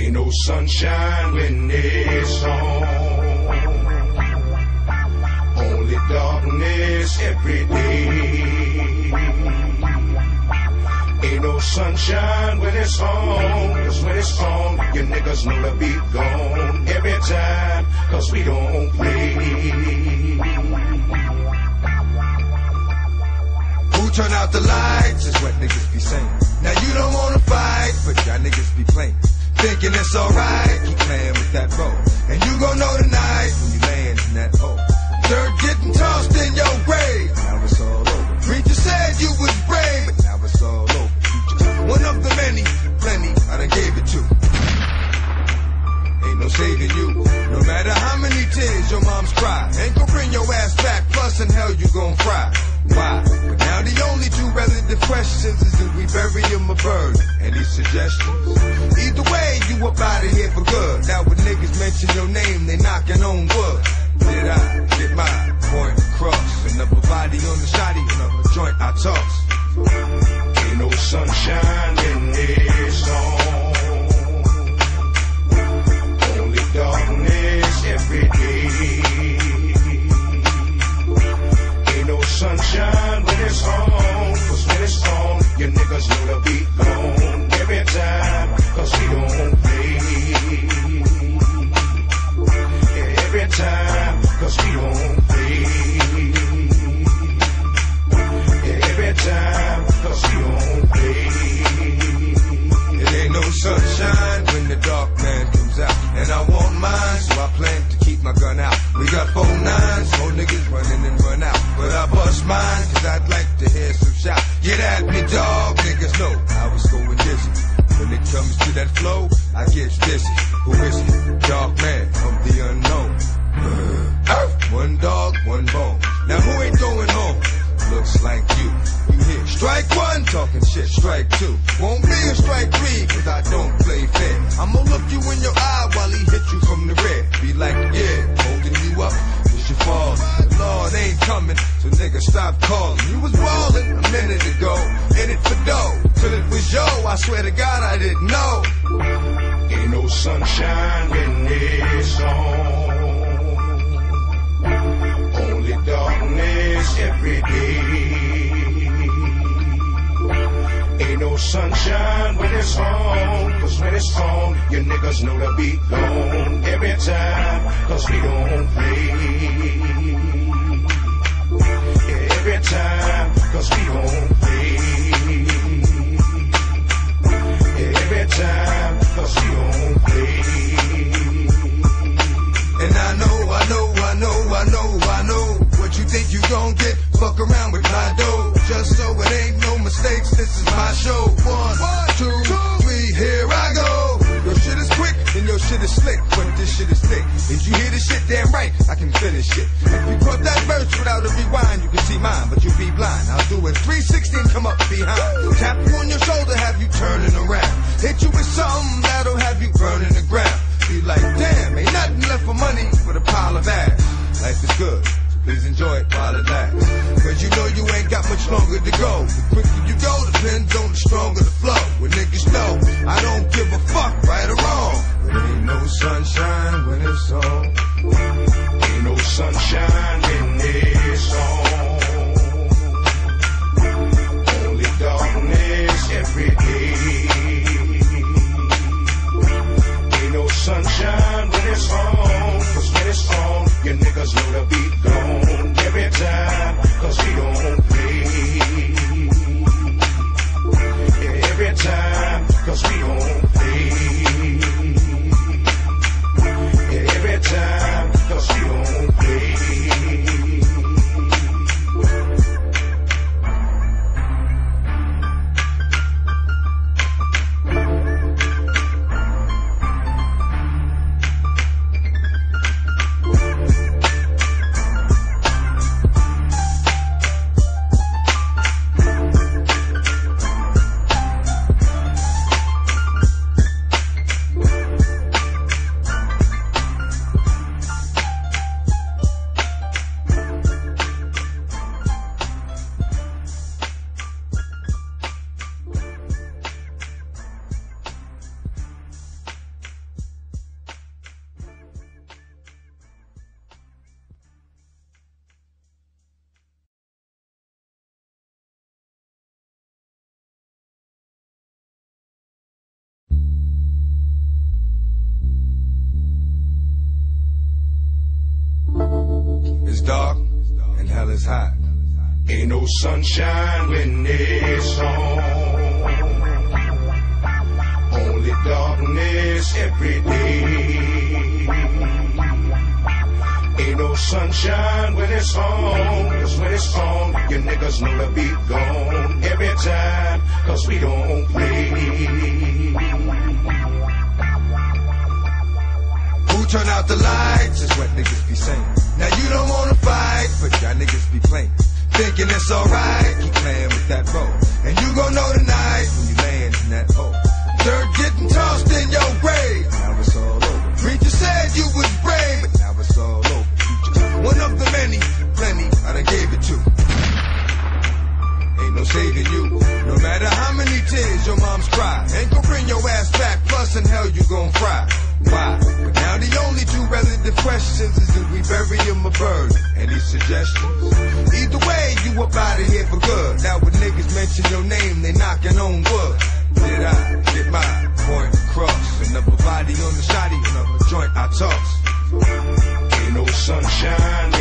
Ain't no sunshine when it's on. Only darkness every day. Ain't no sunshine when it's on. Cause when it's on, you niggas know the beat gone. Every time, cause we don't play. Who turn out the lights is what niggas be saying. Now you don't wanna fight, but y'all niggas be playing. Thinking it's alright, keep playing with that role. And you gon' know tonight when you land in that hole. Dirt getting tossed in your grave. Now it's all over. Preacher said you was brave, but now it's all over. You just one of the many, plenty I done gave it to. Ain't no saving you. No matter how many tears your mom's cry, ain't gon' bring your ass back. Plus in hell you gon' fry. Why? But now the only two relative questions is do we bury him or burn? Any suggestions? Either way, you up out of here for good. Now when niggas mention your name, they knocking on wood. Did I get my point across? Another body on the shotty, another joint I toss. Ain't no sunshine when it's on. Only darkness every day. No sunshine when it's on, cause when it's on, you niggas know the beat gone. Every time, cause we don't play. Yeah, every time, cause we don't play. Yeah, every time, cause we don't play. It ain't no sunshine when the dark man comes out. And I want mine, so I plan to keep my gun out. We got 4 9s, 4 niggas running and run out. But I bust mine, cause I'd like to hear some shout. Get at me, dog, niggas know I was going dizzy. When it comes to that flow, I get dizzy. Who is it? Dark man of the unknown. One dog, one bone. Now who ain't going home? Looks like you. You hear strike 1, talking shit, strike 2. Won't be a strike 3, cause I don't play fair. I'ma look you in your eye while he hit you from the rear. Be like, yeah, holding you up, push you fall. The Lord ain't coming, so nigga stop calling. You was ballin' a minute ago, in it for dough. Till it was yo, I swear to God I didn't know. Ain't no sunshine when it's on. Only darkness every day. Ain't no sunshine when it's on, cause when it's on, you niggas know the beat gone. Every time, cause we don't play. Yeah, every time, cause we don't play. Yeah, every time, cause we don't play. And I know what you think you gon' get. Fuck around with my dough. Just so it ain't no mistakes, this is my show. 1, 2, 3, here I go. Your shit is quick and your shit is slick, but this shit is thick. Did you hear this shit? Damn right, I can finish it. If you caught that verse without a rewind, you can see mine, but you'll be blind. I'll do it 360 and come up behind. Tap you on your shoulder, have you turning around. Hit you with something that'll have you burning the ground. Be like, damn, ain't nothing left for money but a pile of ass. Life is good, so please enjoy it while it lasts. Cause you know you ain't got much longer to go. The quicker you go, depends on the stronger the flow. When niggas know, I don't give a fuck, right or wrong. But ain't no sunshine when it's on. Ain't no sunshine when it's on. Only darkness every day. Ain't no sunshine when it's on, cause when it's on, you niggas know the beat gone. Every time, cause we don't play. Yeah, every time, cause we don't play. Yeah, every time, cause we don't play. Fellas hot. Ain't no sunshine when it's on. Only darkness every day. Ain't no sunshine when it's on. Cause when it's on, you niggas know the beat gone every time. Cause we don't play. Who turn out the lights is what niggas be saying. Now you don't wanna fight, but y'all niggas be playing. Thinking it's alright, keep playing with that role. And you gon' know tonight when you land in that hole. Dirt getting tossed in your grave. Now it's all over. Preacher said you was brave, but now it's all over. One of the many, plenty, I done gave it to. Ain't no saving you. No matter how many tears your mom's cry, ain't gon' bring your ass back, plus in hell you gon' fry. Why? But now the only two relative questions is do we bury him or burn? Any suggestions? Either way, you up out of here for good. Now when niggas mention your name, they knocking on wood. Did I get my point across? Another body on the shotty, another joint I toss. Ain't no sunshine